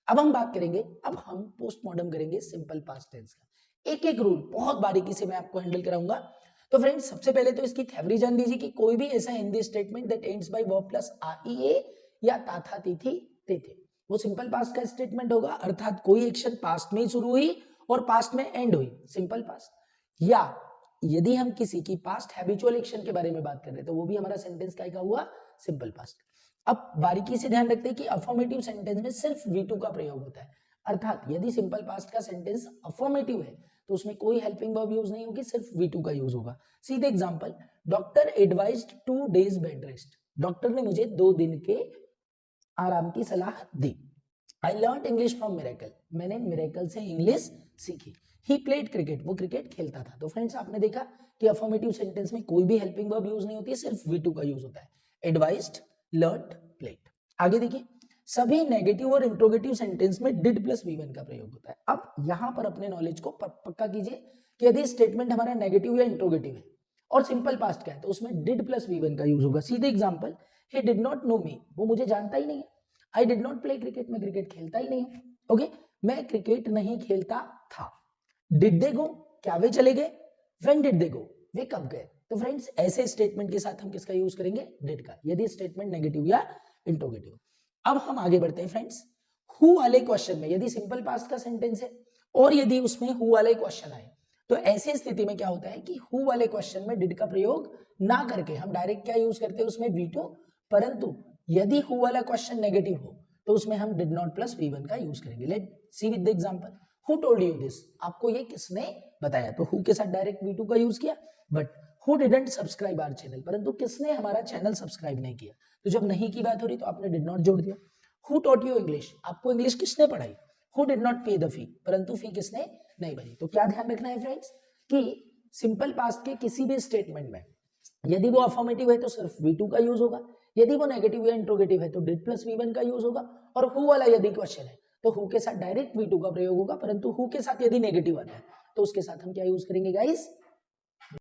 अब हम बात करेंगे, अब हम पोस्टमॉर्टम करेंगे सिंपल पास्ट टेंस का। एक एक रूल बहुत बारीकी से मैं आपको हैंडल कराऊंगा। तो फ्रेंड्स सबसे पहले तो इसकी थ्योरी जान लीजिए कि कोई भी ऐसा Hindi statement that ends by verb plus आईए या ताथा तिथि तेथे वो सिंपल पास्ट का स्टेटमेंट होगा, अर्थात कोई एक्शन पास्ट में ही शुरू हुई और पास्ट में एंड हुई, सिंपल पास्ट। या यदि हम किसी की पास्ट हैबिचुअल एक्शन के बारे में बात कर रहे हैं तो वो भी हमारा सेंटेंस क्या हुआ, सिंपल पास्ट। अब बारीकी से ध्यान रखते हैं कि अफर्मेटिव सेंटेंस में सिर्फ V2 का प्रयोग होता है, अर्थात यदि सिंपल पास्ट का सेंटेंस अफर्मेटिव है तो उसमें कोई हेल्पिंग वर्ब यूज नहीं होगी, सिर्फ V2 का यूज होगा। सीधे example, doctor advised 2 days bed rest, doctor ने मुझे 2 दिन के आराम की सलाह दी। I learn English from Miracle, मैंने मिरेकल से इंग्लिश सीखी। ही प्लेड क्रिकेट, वो क्रिकेट खेलता था। तो फ्रेंड्स आपने देखा कि अफर्मेटिव सेंटेंस में कोई भी हेल्पिंग वर्ब यूज नहीं होती है, सिर्फ V2 का यूज होता है, एडवाइज्ड, लर्न्ड, प्लेड। आगे देखिए, सभी नेगेटिव और इंट्रोगेटिव सेंटेंस में डिड प्लस V1 का प्रयोग होता है। अब यहां पर अपने नॉलेज को पक्का कीजिए कि यदि स्टेटमेंट हमारा नेगेटिव या इंट्रोगेटिव है और सिंपल पास्ट का है तो उसमें डिड प्लस V1 का यूज होगा। सीधे example, he did not know me, वो मुझे जानता ही नहीं है। I did not play cricket, मैं क्रिकेट खेलता ही नहीं हूं। ओके, मैं क्रिकेट नहीं खेलता था। डिड दे गो, क्या वे चले गए? व्हेन डिड दे गो, वे कब गए? तो फ्रेंड्स ऐसे स्टेटमेंट के साथ हम किसका यूज करेंगे, डिड का, यदि स्टेटमेंट नेगेटिव या इंट्रोगेटिव। अब हम आगे बढ़ते हैं फ्रेंड्स, हु वाले क्वेश्चन में यदि सिंपल पास्ट का सेंटेंस है और यदि उसमें हु वाले क्वेश्चन आए तो ऐसी स्थिति में क्या होता है कि हु वाले क्वेश्चन में डिड का प्रयोग ना करके हम डायरेक्ट क्या यूज करते हैं उसमें V2, परंतु यदि हु वाला क्वेश्चन नेगेटिव हो तो उसमें हम डिड नॉट प्लस V1 का यूज करेंगे। Let see with the example, who told you this, आपको ये किसने बताया? तो हु के साथ डायरेक्ट V2 का यूज किया, but who didn't subscribe our channel, परंतु किसने हमारा चैनल सब्सक्राइब नहीं किया। तो जब नहीं की बात हो रही तो आपने डिड नॉट जोड़ दिया। हु टॉट यू इंग्लिश, आपको इंग्लिश किसने पढ़ाई? हु डिड नॉट पे द फी, परंतु फी किसने नहीं भरी। तो क्या ध्यान रखना है फ्रेंड्स कि सिंपल पास्ट के किसी भी स्टेटमेंट में यदि वो अफर्मेटिव है तो सिर्फ V2 का यूज होगा, यदि वो नेगेटिव या इंट्रोगेटिव है तो डिड प्लस V1 का यूज होगा, और हु वाला यदि क्वेश्चन है तो हु के साथ डायरेक्ट V2 का प्रयोग होगा, परंतु हु के साथ यदि नेगेटिव आता है तो उसके साथ हम क्या यूज करेंगे गाइस,